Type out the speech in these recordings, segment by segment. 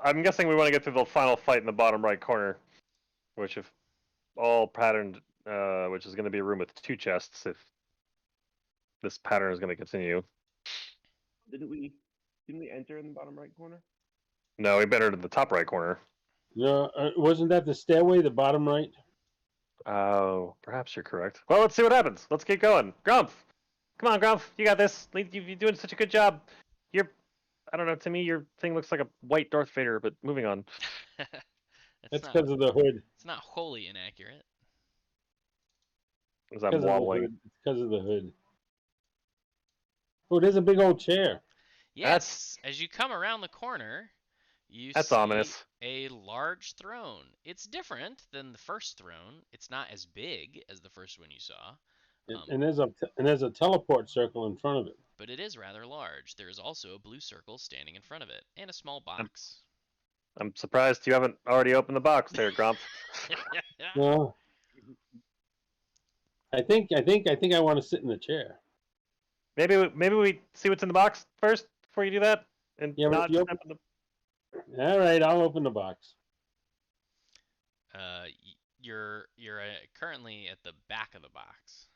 I'm guessing we want to get to the final fight in the bottom right corner, which if all patterned, which is going to be a room with 2 chests if this pattern is going to continue. Didn't we enter in the bottom right corner? No, we better to the top right corner. No, wasn't that the stairway, the bottom right? Oh, perhaps you're correct. Well, let's see what happens. Let's keep going. Grumph! Come on, Grumph. You got this. You're doing such a good job. I don't know, to me, your thing looks like a white Darth Vader, but moving on. That's because of the hood. It's not wholly inaccurate. As I'm wobbling. It's because of the hood. Oh, there's a big old chair. Yes, as you come around the corner, you That's see ominous. a large throne. It's different than the first throne. It's not as big as the first one you saw. And there's a teleport circle in front of it. But it is rather large. There is also a blue circle standing in front of it, and a small box. I'm surprised you haven't already opened the box there, Grumph. No. I think I want to sit in the chair. Maybe we see what's in the box first before you do that, and Yeah, not but step in the... All right, I'll open the box. You're currently at the back of the box.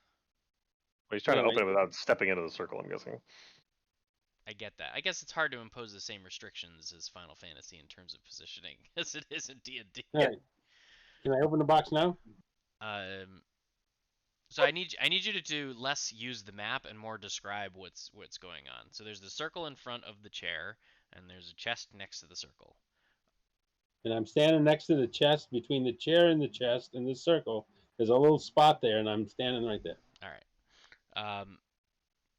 Well, he's trying to open it without stepping into the circle, I'm guessing. I get that. I guess it's hard to impose the same restrictions as Final Fantasy in terms of positioning as it is in D&D. All right. Can I open the box now? So I need you to less use the map and more describe what's going on. So there's the circle in front of the chair, and there's a chest next to the circle. And I'm standing next to the chest, between the chair and the chest and the circle. There's a little spot there, and I'm standing right there. All right.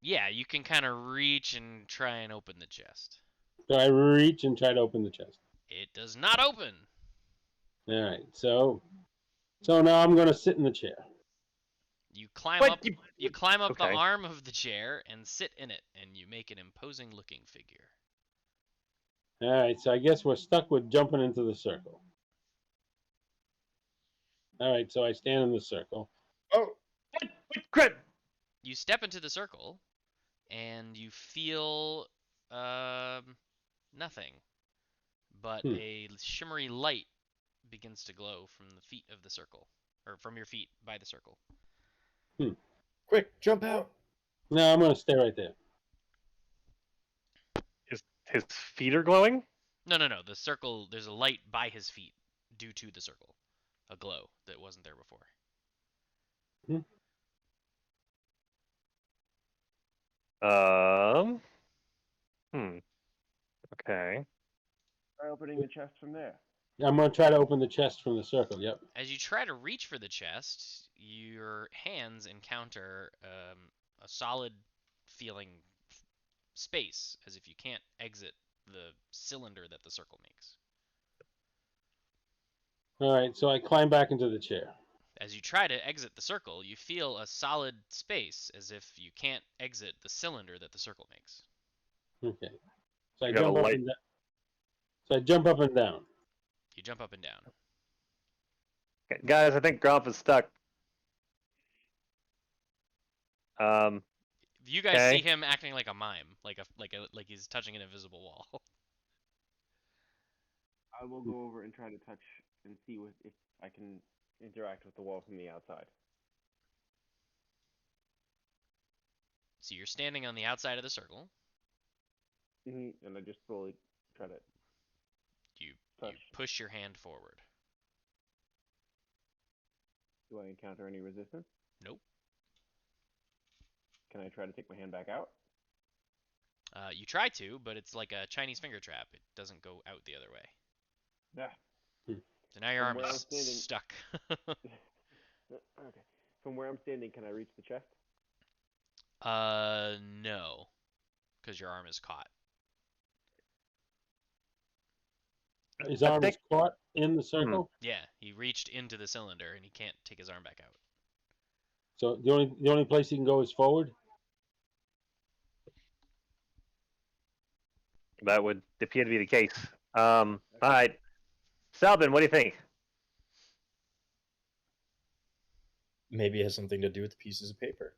Yeah, you can kind of reach and try and open the chest. So I reach and try to open the chest. It does not open. All right. So now I'm going to sit in the chair. You climb up. You climb up the arm of the chair and sit in it, and you make an imposing-looking figure. All right. So I guess we're stuck with jumping into the circle. All right. So I stand in the circle. Oh, what? You step into the circle, and you feel nothing, but a shimmery light begins to glow from the feet of the circle, or from your feet by the circle. Quick, jump out! No, I'm going to stay right there. His feet are glowing? No. The circle, there's a light by his feet due to the circle. A glow that wasn't there before. Okay. Try opening the chest from there. I'm going to try to open the chest from the circle, yep. As you try to reach for the chest, your hands encounter a solid feeling space, as if you can't exit the cylinder that the circle makes. All right, so I climb back into the chair. As you try to exit the circle, you feel a solid space, as if you can't exit the cylinder that the circle makes. Okay. So I jump up and down. So I jump up and down. You jump up and down. Okay, guys, I think Grumph is stuck. You guys see him acting like a mime, like he's touching an invisible wall. I will go over and try to touch and see if I can interact with the wall from the outside. So you're standing on the outside of the circle. And I just slowly try to you push your hand forward. Do I encounter any resistance? Nope. Can I try to take my hand back out? You try to, but it's like a Chinese finger trap. It doesn't go out the other way. Yeah. So now your arm is stuck. Okay. From where I'm standing, can I reach the chest? No. Because your arm is caught. His arm is caught in the circle? Yeah, he reached into the cylinder and he can't take his arm back out. So the only place he can go is forward? That would appear to be the case. All right. Salvin, what do you think? Maybe it has something to do with the pieces of paper.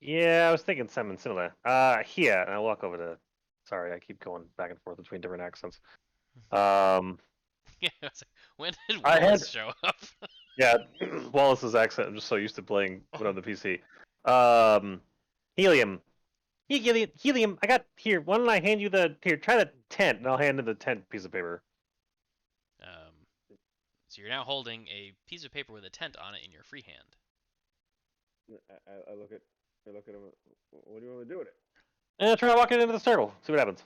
Yeah, I was thinking something similar. Here, and I walk over to... Sorry, I keep going back and forth between different accents. Yeah, it's like, when did I had- Wallace show up? Yeah, Wallace's accent. I'm just so used to playing when on the PC. Helium. Helium. I got here. Why don't I hand you the here? Try the tent, and I'll hand you the tent piece of paper. So you're now holding a piece of paper with a tent on it in your free hand. I look at him. What do you want to do with it? And try walking into the circle. See what happens.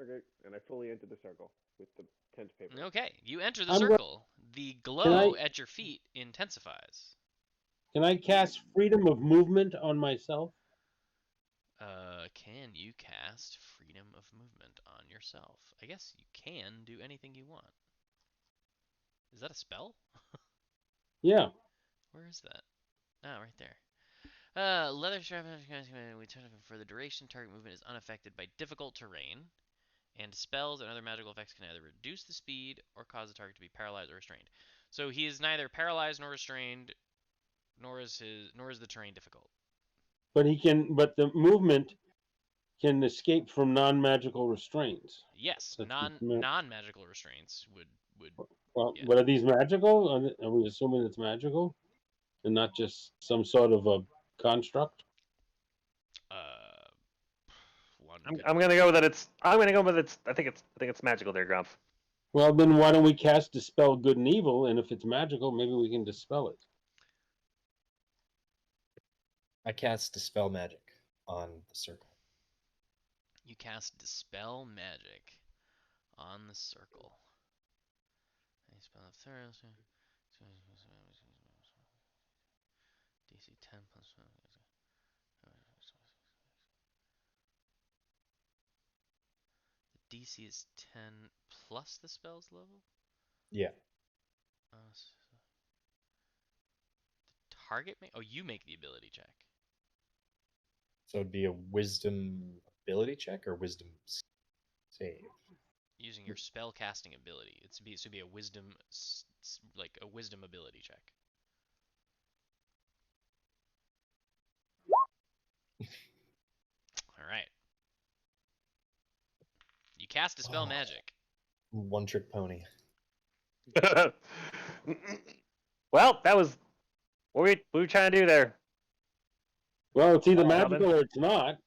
Okay, and I fully enter the circle with the tent paper. Okay, you enter the I'm go- circle. The Can glow I- at your feet intensifies. Can I cast freedom of movement on myself? Can you cast freedom of movement on yourself? I guess you can do anything you want. Is that a spell? Yeah. Where is that? Oh, right there. Leather strap. We turn it for the duration. Target movement is unaffected by difficult terrain, and spells and other magical effects can either reduce the speed or cause the target to be paralyzed or restrained. So he is neither paralyzed nor restrained, nor is the terrain difficult. But the movement can escape from non-magical restraints. Yes, Such as non-magical restraints would. Well, Yeah. but are these magical? Are we assuming it's magical, and not just some sort of a construct? One. I'm gonna go with that. I'm gonna go with it's. I think it's magical there, Grumph. Well, then why don't we cast dispel good and evil? And if it's magical, maybe we can dispel it. I cast Dispel Magic on the circle. You cast Dispel Magic on the circle. A spell of thorough. DC 10 plus. The DC is 10 plus the spell's level? Yeah. The target you make the ability check. So it'd be a Wisdom ability check or Wisdom save. Using your spell casting ability. It should be a wisdom, like a wisdom ability check. All right. You cast Dispel Magic. One trick pony. Well, that was what we were trying to do there. Well, it's either Robin? magical or it's not.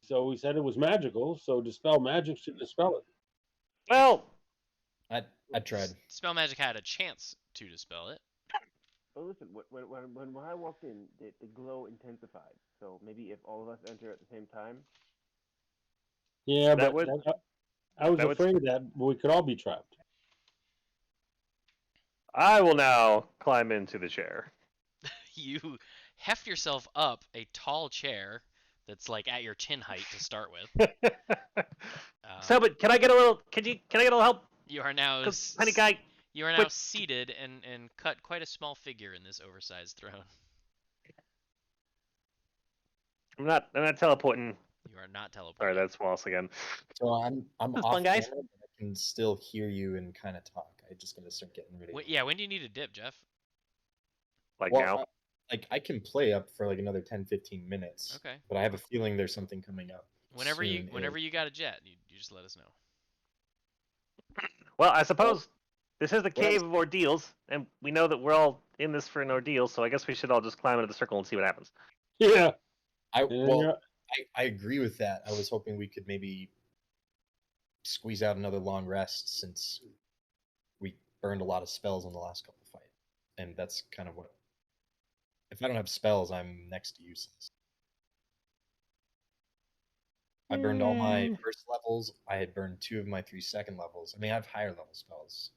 So we said it was magical. So dispel magic should dispel it. Well, I tried. Dispel Magic had a chance to dispel it. Oh, listen. When I walked in, the glow intensified. So maybe if all of us enter at the same time. Yeah, That but would- I was that would- afraid that we could all be trapped. I will now climb into the chair. You heft yourself up a tall chair that's like at your chin height to start with. So, but can I get a little? Can I get a little help? You are now Honey guy. You are now quick. seated and cut quite a small figure in this oversized throne. I'm not teleporting. You are not Sorry, teleporting. that's Wallace again. So I'm This is off fun, guys. camera, but I can still hear you and kind of talk. I just gotta start getting ready. Yeah, when do you need a dip, Jeff? Like Well, now. Like I can play up for like another 10-15 minutes. Okay. But I have a feeling there's something coming up. Whenever soon you got a jet, you just let us know. Well, I suppose this is the Well, cave of ordeals, and we know that we're all in this for an ordeal. So I guess we should all just climb into the circle and see what happens. Yeah. I And well, I agree with that. I was hoping we could maybe squeeze out another long rest since we burned a lot of spells in the last couple fights, and that's kind of what. If I don't have spells, I'm next to useless. I burned all my first levels. I had burned 2 of my 3 second levels. I mean, I have higher level spells.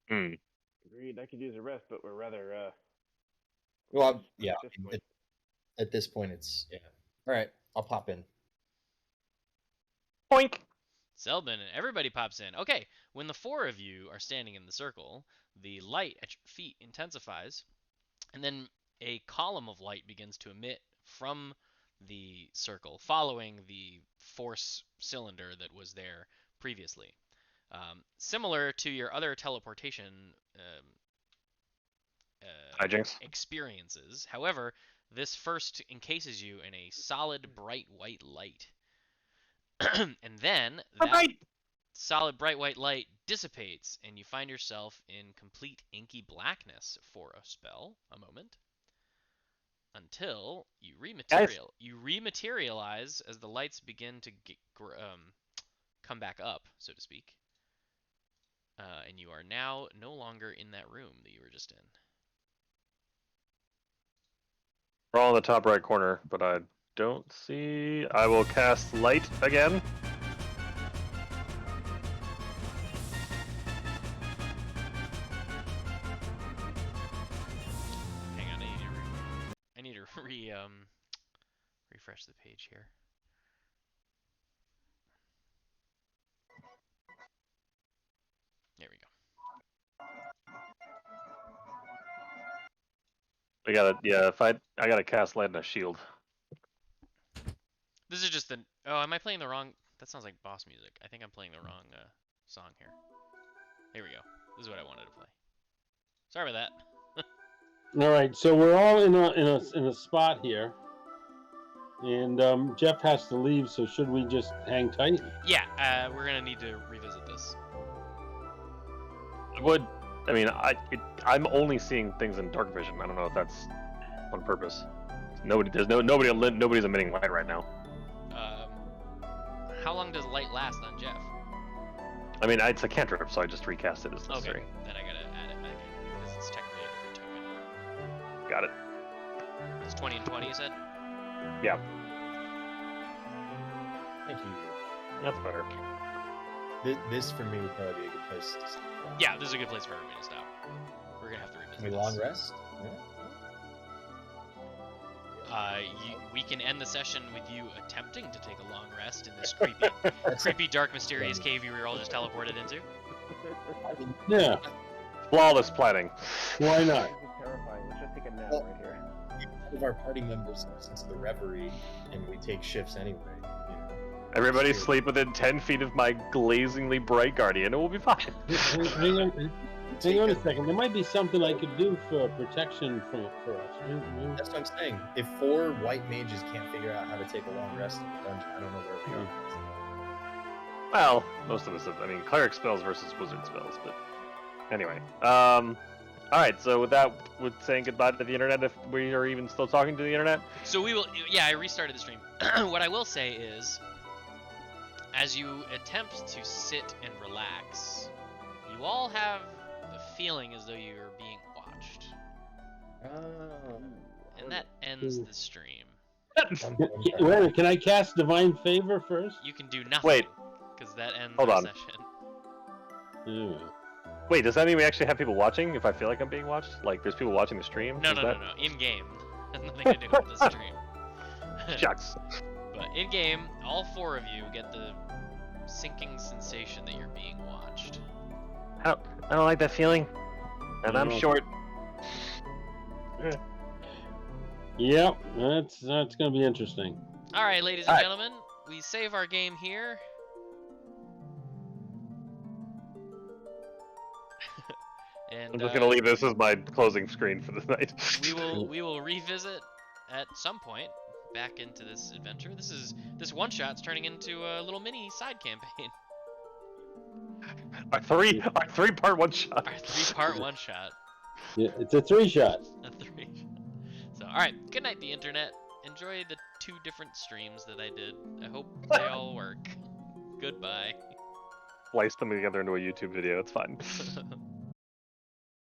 Agreed. I could use a rest, but we're rather. Well, yeah. At this point. At this point, it's yeah. All right, I'll pop in. Poink. Selbin and everybody pops in. Okay, when the 4 of you are standing in the circle, the light at your feet intensifies, and then a column of light begins to emit from the circle, following the force cylinder that was there previously. Similar to your other teleportation Hijinks. experiences. However, this first encases you in a solid, bright white light. And then I'm that right. solid bright white light dissipates, and you find yourself in complete inky blackness for a spell, a moment, until you Guys. rematerialize as the lights begin to come back up, so to speak. And you are now no longer in that room that you were just in. We're all in the top right corner, but I don't see. I will cast light again. Hang on, I need to refresh the page here. There we go. I gotta, yeah. If I gotta cast light and a shield. This is just the. Oh, am I playing the wrong? That sounds like boss music. I think I'm playing the wrong song here. Here we go. This is what I wanted to play. Sorry about that. All right, so we're all in a spot here, and Jeff has to leave. So should we just hang tight? Yeah, we're gonna need to revisit this. I mean, I'm only seeing things in dark vision. I don't know if that's on purpose. Nobody's emitting light right now. How long does light last on Jeff? I mean, it's a cantrip, so I just recast it as necessary. Okay, then I gotta add it back in because it's technically a different token. Got it. It's 20 and 20, you said? Yeah, Thank you. that's better. This for me would probably be a good place to stop. Yeah, this is a good place for everybody to stop. We're gonna have to revisit Can we this. long rest? Yeah. We can end the session with you attempting to take a long rest in this creepy, dark, mysterious cave you were all just teleported into. I mean, Yeah, Flawless planning. why not? This is terrifying. Let's just take a nap Well- right here. all of our party members goes into the reverie, and we take shifts anyway. You know. Everybody Sure. sleep within 10 feet of my glazingly bright guardian, and we'll be fine. Hang on a second. There might be something I could do for protection for us. That's what I'm saying. If 4 white mages can't figure out how to take a long rest in the dungeon, I don't know where we are. Well, most of us have. I mean, cleric spells versus wizard spells, but anyway. All right. So with that, with saying goodbye to the internet, if we are even still talking to the internet. So we will. Yeah, I restarted the stream. What I will say is, as you attempt to sit and relax, you all have the feeling as though you're being watched, Oh. and that ends the stream. Wait a minute, can I cast Divine Favor first? You can do nothing. Wait. Because that ends Hold our on. session. Anyway. Wait, does that mean we actually have people watching? If I feel like I'm being watched, like there's people watching the stream? No, Is no, that... no. In game, has nothing to do with the stream. Shucks. But in game, all 4 of you get the sinking sensation that you're being watched. I don't like that feeling. And I'm No. short. Yep, that's gonna be interesting. All right, ladies and gentlemen, we save our game here. And I'm just gonna leave this as my closing screen for the night. we will revisit at some point back into this adventure. This one shot's turning into a little mini side campaign. Our three-part one shot. Our 3-part one shot. Yeah, it's a 3-shot. A 3. So, all right. Good night, the internet. Enjoy the 2 different streams that I did. I hope they all work. Goodbye. Splice them together into a YouTube video. It's fine.